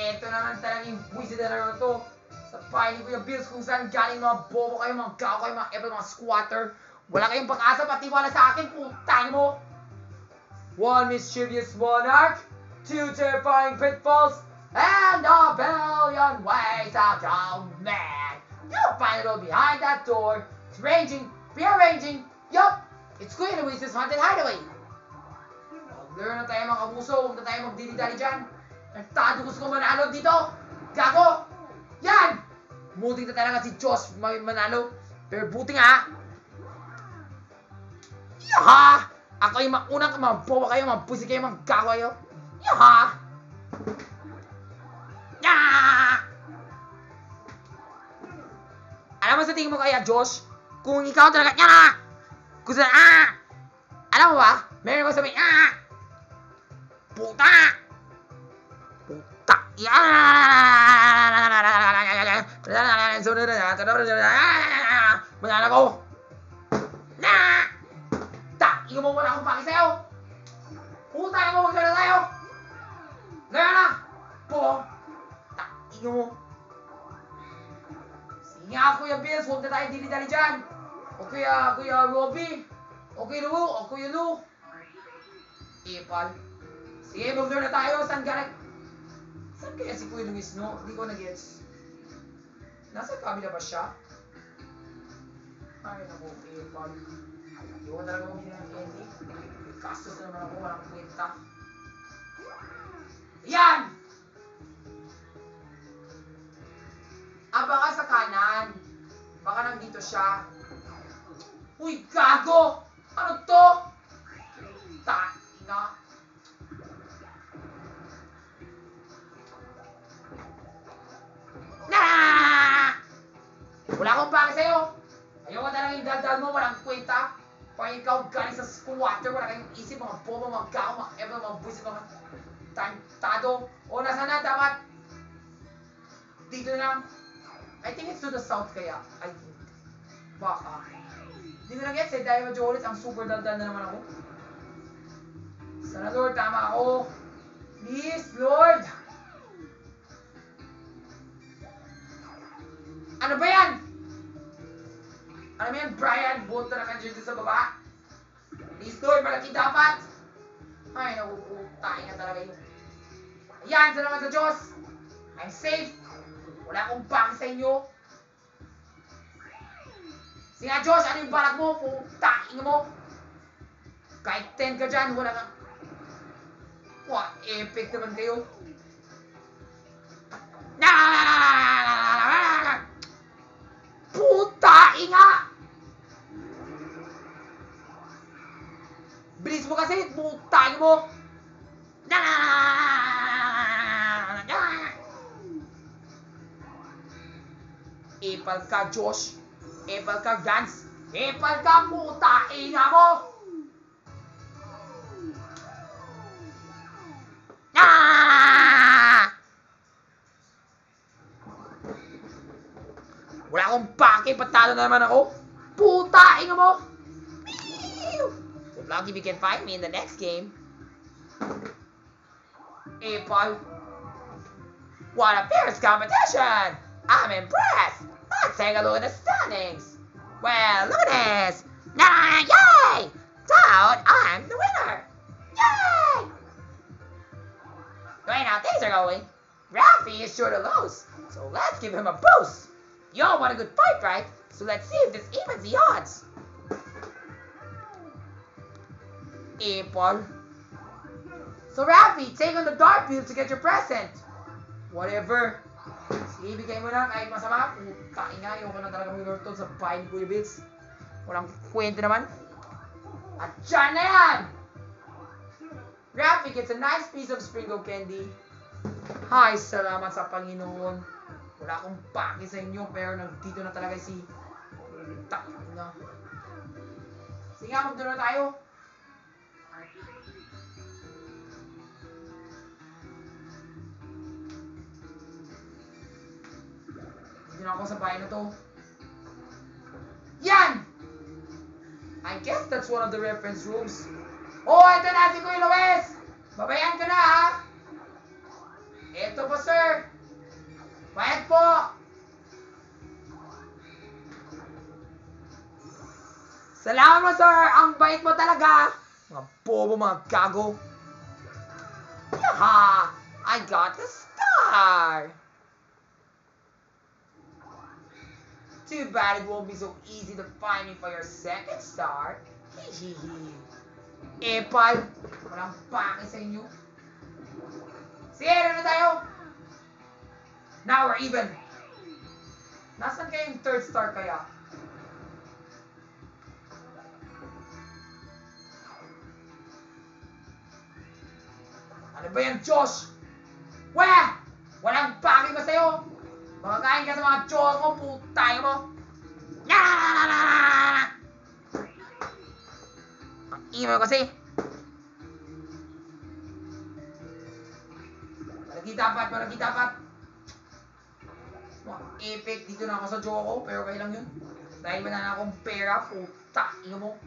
Eto naman talagang buwisit na laro to. Sa bahay ni Kuya Bills kung saan galing mga bobo kayo, mga gago kayo, mga ever, mga squatter. Wala kayong pag-asa, pati wala sa akin, putang mo. 1 mischievous monarch, 2 terrifying pitfalls, and a billion ways of young man. You'll find it all behind that door. It's rearranging. Yup, it's Kuya Luis's Haunted Hideaway. Learn na tayo mga kabuso, huwag na tayo magdili-dali dyan. Nagtado gusto ko manalo dito. Gago! Yan! Muting na talaga si Josh manalo. Pero buti nga. Yaha! Ako yung unang maboba kayo, mabusi kayo, gago kayo. Yaha! Yaha! Alam mo sa tingin mo kaya, Josh? Kung ikaw talaga, yaha! Kung sa, alam mo ba? Meron ko sabihin, puta! Puta! Manala ko! Ikaw mo wala akong paki sa'yo! Puta ka mo, magkala tayo! Gaya na! Po! Ikaw mo! Sige nga, Kuya Bills, huwag na tayo dili-dali dyan! O Kuya Robby! O Kuya Lou! O Kuya Lou! Ipal! Sige, mag-learn na tayo! Saan galing? Saan kaya si Kuya Luis, no? Hindi ko na-gets. Nasa kabila ba siya? Ay, naku, Ipal. Hindi ko talaga mamili ng candy. Kastos na naman ako, walang kwenta. Yan! Baka sa kanan. Baka nandito siya. Uy, gago! Ano to? Ina. Wala akong pake sa'yo. Ayaw ka talagang yung daldal mo, walang kwenta. Pag ikaw galing sa squatter, wala kayong isip, mga bobo, mga gao, mga ever, mga buwisit, mga tantado. O, nasa na, dapat. Dito lang. I think it's to the south kaya. I think. Baka. Hindi ko na-gets eh, dahil medyo ulit, ang super daldal na naman ako. Sana Lord, tama ako. Please, Lord. Ano ba yan? Ano ba yan, Brian? Buto na kandiyan dito sa baba. Please, Lord, malaki dapat. Ay, nakuputain na talaga yun. Ayan, salamat sa Diyos. I'm safe. Wala akong baki sa inyo. Sige nga, Diyos, ano yung balak mo? Putain mo. Kahit 10 ka dyan, wala kang... Wah, epic naman kayo. Putain nga! Bilis mo kasi, putain mo! Epal ka, Josh. Epal ka, Gans. Epal ka, putain nga mo! Wala akong pake, patalo na naman ako. Putain nga mo! So, lucky we can find me in the next game. Epal. What a fierce competition! I'm impressed! Let's take a look at the standings. Well, look at this! Yay! Toad, I'm the winner! Yay! Right now, things are going. Ralphie is sure to lose, so let's give him a boost. Y'all want a good fight, right? So let's see if this evens the odds. Apple. So Ralphie, take on the dart field to get your present. Whatever. Sige, ibigay mo na kahit masama. Putain nga, yung ko na talaga mag-lurtol sa bahay ni Kuya Bills. Walang kwento naman. At dyan na yan! Ralphie gets a nice piece of sprinkle candy. Hi, salamat sa Panginoon. Wala akong pake sa inyo, pero nandito na talaga si... na. Sige nga, magdala tayo. Dito na ako sa bahay na to. Yan! I guess that's one of the reference rooms. Oh, ito na si Kuya Luis! Babayan ko na, ha? Ito po, sir. Salamat mo, sir! Ang bait mo talaga! Mga bobo, mga gago. Yaha! I got the star! Too bad it won't be so easy to find me for your second star. Hehehe. Epal, walang pake sa inyo. Sige, na tayo! Now we're even. Nasaan kayo yung third star kaya? Ano ba yan, Josh? Weh! Walang pake ba sa'yo? Makakain ka sa mga Josh mo, putay mo! Ang email kasi. Palagi dapat. Mga epic, dito na ako sa Joko, pero okay lang yun. Dahil wala na akong pera, puta, ino mo.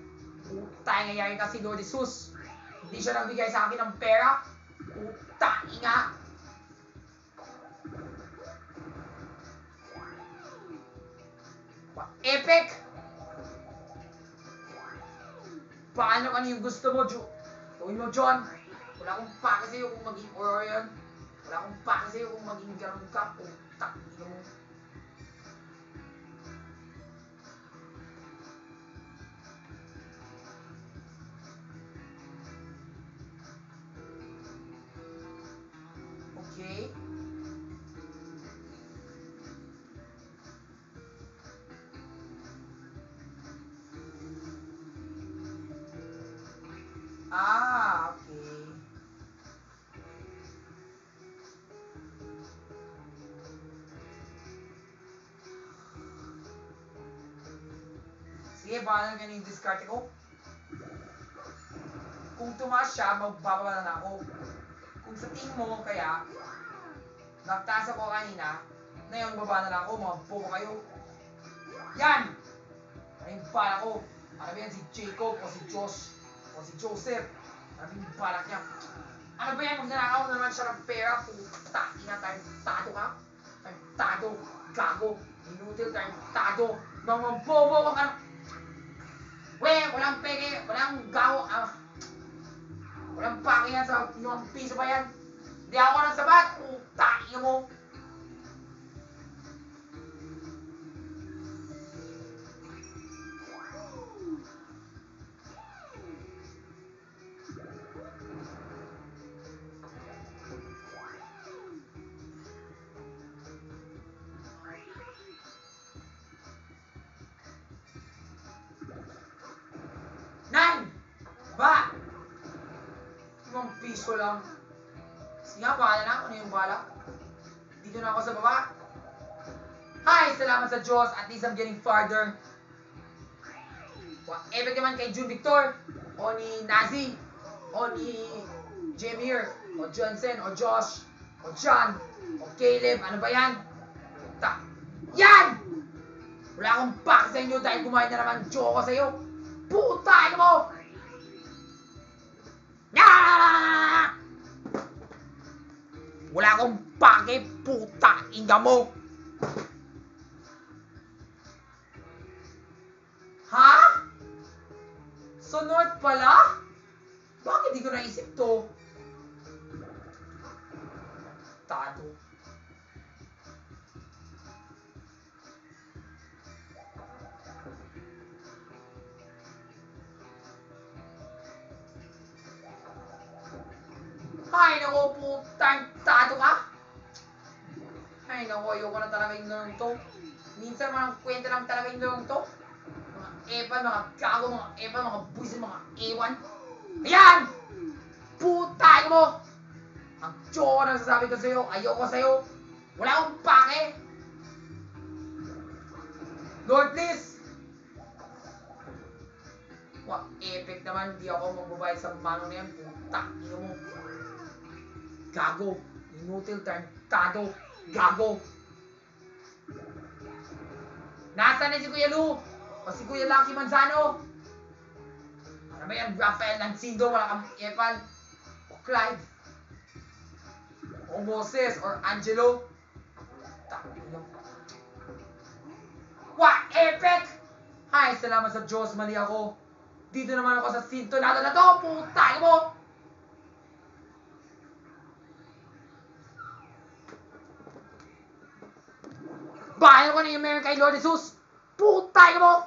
Puta, nangyayari kasi Lord Jesus. Hindi siya nagbigay sa akin ng pera. Puta, inga. Epic! Paano yung gusto mo, gawin mo, John? Wala akong pake sa'yo kung maging Orion. Wala akong pake sa'yo kung maging ganun ka. Puta, ino mo. Okay. Okay. Sige, baka lang yung discard ko. Kung tumaas siya, magbababa na ako. Kung sa tingin mo, kaya, nagtaas ako kanina, ngayon baba na lang ako, mga bobo kayo. Yan! Ano yung bala ko? Ano ba yan, si Jacob, o si Josh, o si Joseph? Ano yung balak niya? Ano ba yan, magnanakaw na naman siya ng pera? Puta, ina, tado ka? Tado, gago, inutil, tado, mga bobo, ano? Weh, walang peke, walang gago, walang pake yan sa 5 piso pa yan. Hindi ako ng sabat, puta, ina mo. Nan! Ba! 5 piso lang. Sige nga, bahala na. Ano yung bahala? Dito na ako sa baba. Hi! Salamat sa Diyos. At least I'm getting farther. Epic naman kay June Victor. O ni Nazi. O ni Jamir. O Johnson. O Josh. O John. O Caleb. Ano ba yan? Puta. Yan! Wala akong back sa inyo dahil kumain na naman joke ko sa'yo. Puta! Ano mo? Wala akong pake, puta, inga mo. Ha? So North pala? Bakit di ko naisip to? Tado. Ay, naku, putang tado ka. Ay, naku, ayoko na talaga yung norm to. Minsan mga kwenta lang talaga yung norm to. Mga epan, mga gago, mga epan, mga buwisin, mga ewan. Ayan! Putay mo! Ang joke na sasabi ko sa'yo, ayoko sa'yo. Wala akong pake. Lord, please! Wah, epic naman, di ako magbabayad sa manong na yan. Puta, ino mo. Gago. Inutil, tarantado. Gago. Nasaan na si Kuya Lu? O si Kuya Lucky Manzano? Ano ba yan? Rafael Lancindo? Wala kang epal. O Clyde? O Moses? Or Angelo? Wah, epic! Ay, salamat sa Diyos, mali ako. Dito naman ako sa sintonado na to, putang mo! Bayan ko na yung meron kay Lord Jesus! Putang mo!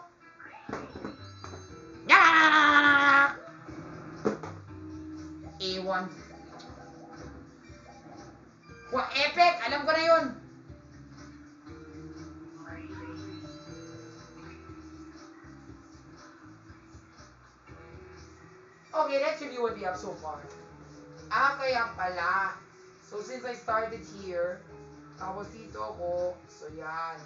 A1. Wa, epic! Alam ko na yun! Okay, let's review what we have so far. Kaya pala. So, since I started here, tapos dito ako, so yan.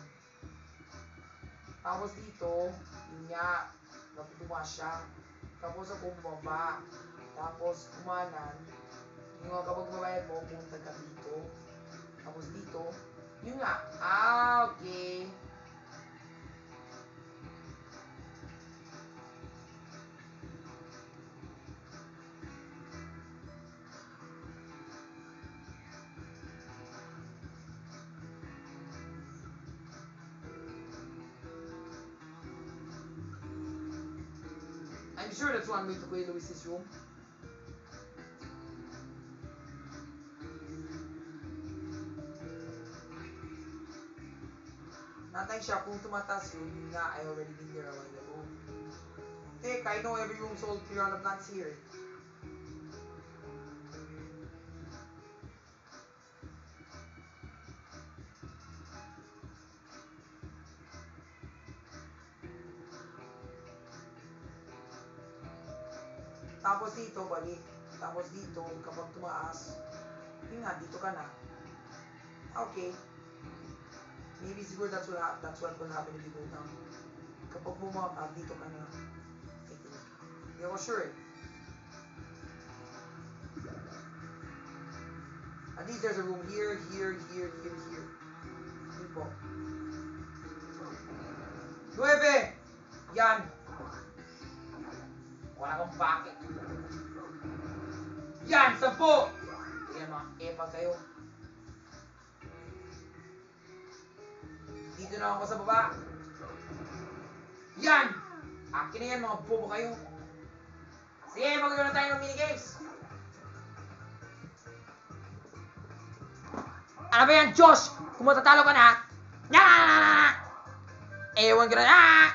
Tapos dito, yun nga, naputuwa siya. Tapos ako bumaba. Tapos kumanan. Yung nga kapag mabayad mo, punta ka dito. Tapos dito, yun nga. Okay. I'm sure that's one way to Kuya Luis's room. Natay siya kung tumataas yun, yun nga, I already been there a while ago. Heck, I know every room sold piranha plants here. Tapos dito, balik. Tapos dito, kapag tumaas, yun nga, dito ka na. Okay. Maybe siguro that's what will happen if you go down. Kapag bumaba, dito ka na. I think. Hindi ako sure eh. At least there's a room here, here, here, here, here. Yun po. 9! Yan! Wala kang bakit. Yan! 10! Yan mga epal kayo. Dito na ako sa baba. Yan! Akin na yan, mga bobo kayo. Sige, magagawa na tayo ng minigames. Ano ba yan, Josh? Kung matatalo ka na, ewan ko na,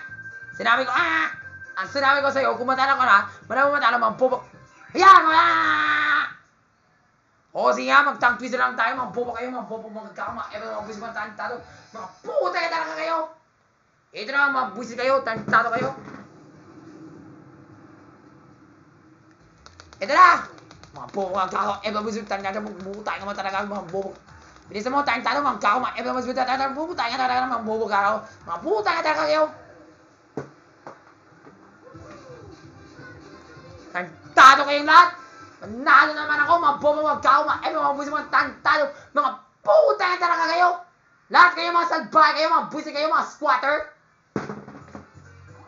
sinabi ko, ang sinabi ko sa'yo, kung matalo ka na, matalo, mga bobo. Ayan, o sige nga, mag-tongue twister lang tayo, mga bobo kayo, mga bobo, mga kakama, mga buwis mga tantado, mga puta kayo talaga kayo. Ito na, mga buwis kayo, tantado kayo. Ito na, mga bobo, mga kakama, mga buwis mga tantado, mga puta kayo talaga, mga bobo. Bilisan mo, tantado, mga kakama, mga buwis mga tantado, mga puta kayo talaga, mga bobo kayo, mga puta kayo talaga kayo. Tantado kayong lahat. Manalo naman ako, mga bobo, mga kao, mga buwis, mga tantado, mga puta na talaga kayo. Lahat kayo mga salbahe kayo, mga buwis kayo, mga squatter.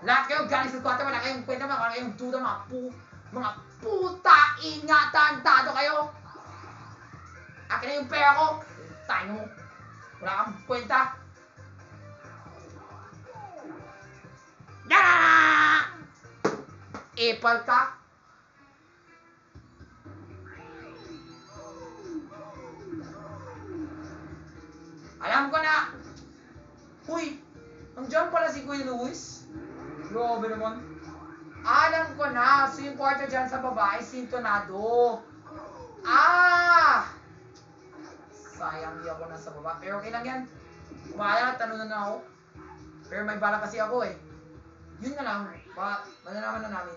Lahat kayo galing sa squatter, wala kayong kwenta, wala kayong duda, mga puta, ingatan, tado kayo. Akin na yung pera ko. Tayo mo. Wala kang kwenta. Epal ka. Alam ko na. Uy, nandiyan pala si Kuya Luis. Grabe naman. Alam ko na. So yung kwarto dyan sa baba ay sintonado. Sayang di ako nasa baba. Pero okay lang yan. Kumaya, tanong na ako. Pero may bala kasi ako eh. Yun na lang. Malalaman na namin.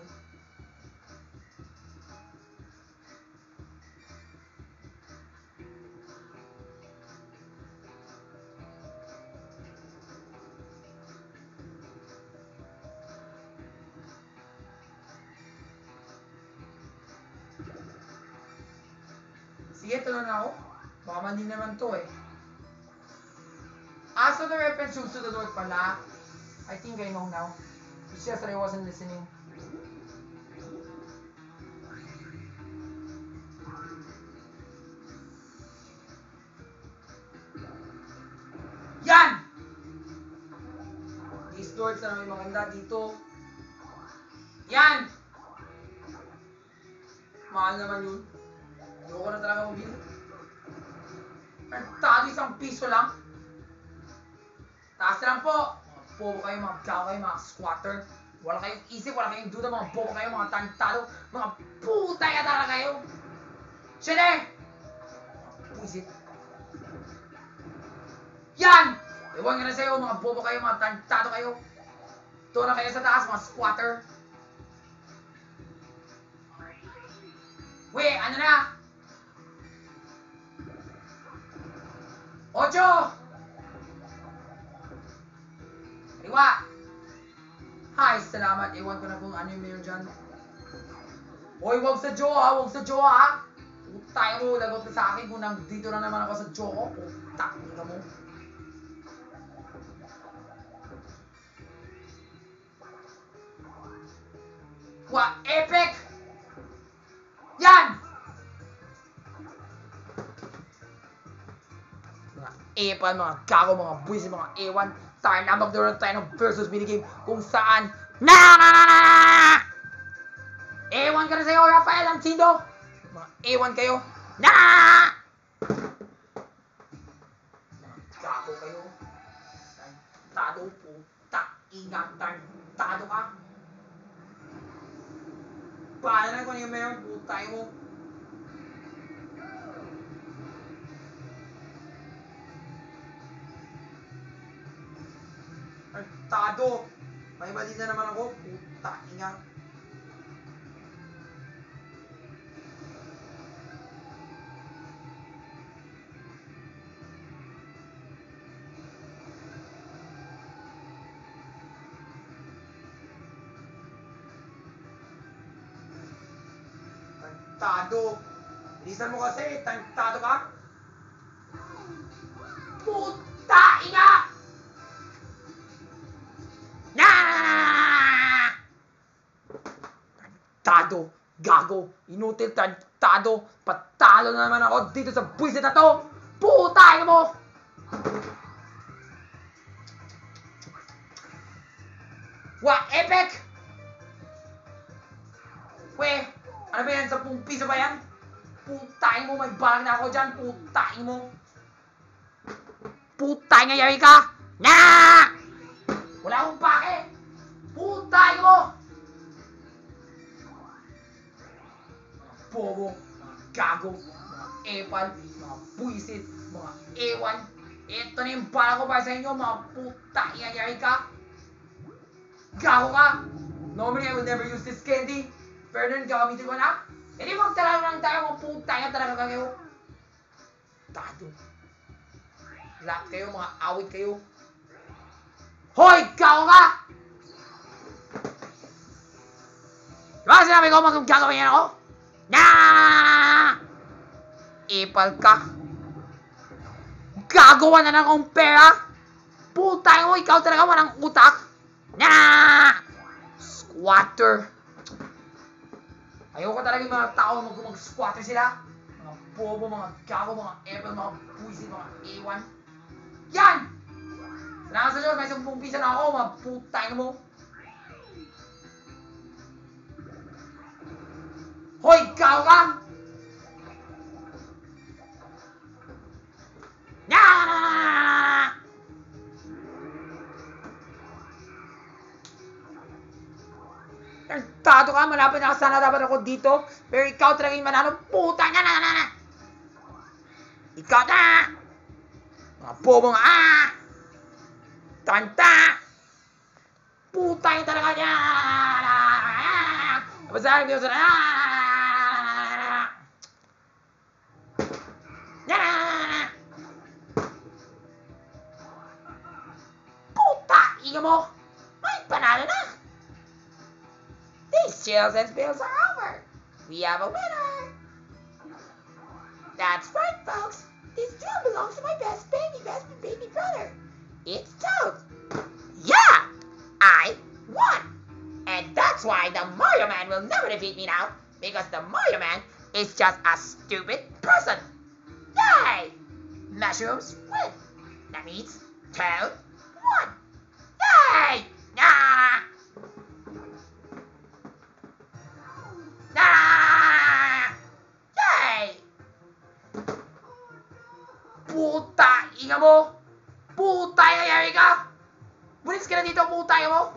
Sige, tuloy na ako. Baka mandi naman to eh. So the reference shoes to the Lord pala. I think I know now. It's just that I wasn't listening. Yan! These torch na may maganda dito. Yan! Mahal naman yun. Ayoko na talaga mabili. Tado isang piso lang. Taas na lang po. Mga bobo kayo, mga gaw kayo, mga squatter. Wala kayong isip, wala kayong duda, mga bobo kayo, mga tantado, mga puta yata kayo. Siyempre! Puisit. Yan! Iwan nga na sa'yo, mga bobo kayo, mga tantado kayo. Doon na kayo sa taas, mga squatter. Weh, ano na? 8! Kaliwa! Hi, salamat. Iwan ko na kung ano yung meron dyan. Hoy, wag sa Joe ha, wag sa Joe ha. Tayo mo, lagot ka sa akin kung nandito na naman ako sa Joe ko. Putak, ka mo. Wa, epic! Yan! Mga epan, mga gago, mga buwis, mga ewan. Tayo na magdaroon tayo ng versus minigame kung saan ewan ka na sa'yo, Rafael Ancindo! Mga ewan kayo. Mga gago kayo. Tantado, putak, ingang, tantado ka. Paano na kung yung meron, putay mo. Tado! May mali na naman ako, puta, ingang. Tantado! Bilisan mo kasi, tantado ka! Puta, inga! Tantado! Gago! Inutil, tantado! Patalo na naman ako dito sa buwisit na to! Puta, inga mo! Wa, epic! Weh! Ano ba yan? 10 piso ba yan? Putay mo, may balang na ako dyan. Putay mo. Putay nga yari ka. Wala akong pake. Putay mo. Mga bobo, mga gago, mga epal, mga buisit, mga ewan. Ito na yung bala ko para sa inyo, mga putay nga yari ka. Gago ka. Normally, I will never use this candy. Pero nun, gagamitin ko na. E di magtalaga lang tayo, mga puta nga talaga kayo. Tado. Lahat kayo, mga awit kayo. Hoy! Gago ka! Diba sinabi ko magagawin yan ako? Ipal ka. Gagawa na lang akong pera. Puta mo, ikaw talaga walang utak. Squatter. Ayoko talaga yung mga tao mag-squatter sila. Mga bobo, mga gago, mga ebal, mga buwisit, mga ewan. Yan! Salamat sa Diyos, may 10 piso na ako, mga putay mo. Hoy, gago ka! Tado ka, malapit na sana dapat ako dito. Pero ikaw talaga yung manalo. Puta na. Ikaw na. Mga bobong Tanta. Puta yung talaga niya. Basahin ko sana. Puta, inga mo. May panalo na. These chills and spills are over. We have a winner. That's right, folks. This deal belongs to my best baby brother. It's Toad. Yeah, I won. And that's why the Mario Man will never defeat me now. Because the Mario Man is just a stupid person. Yay! Mushrooms win. That means Toad won. Yay! Tainga mo! Putay ka, Erika! Bulis ka na dito, putay mo!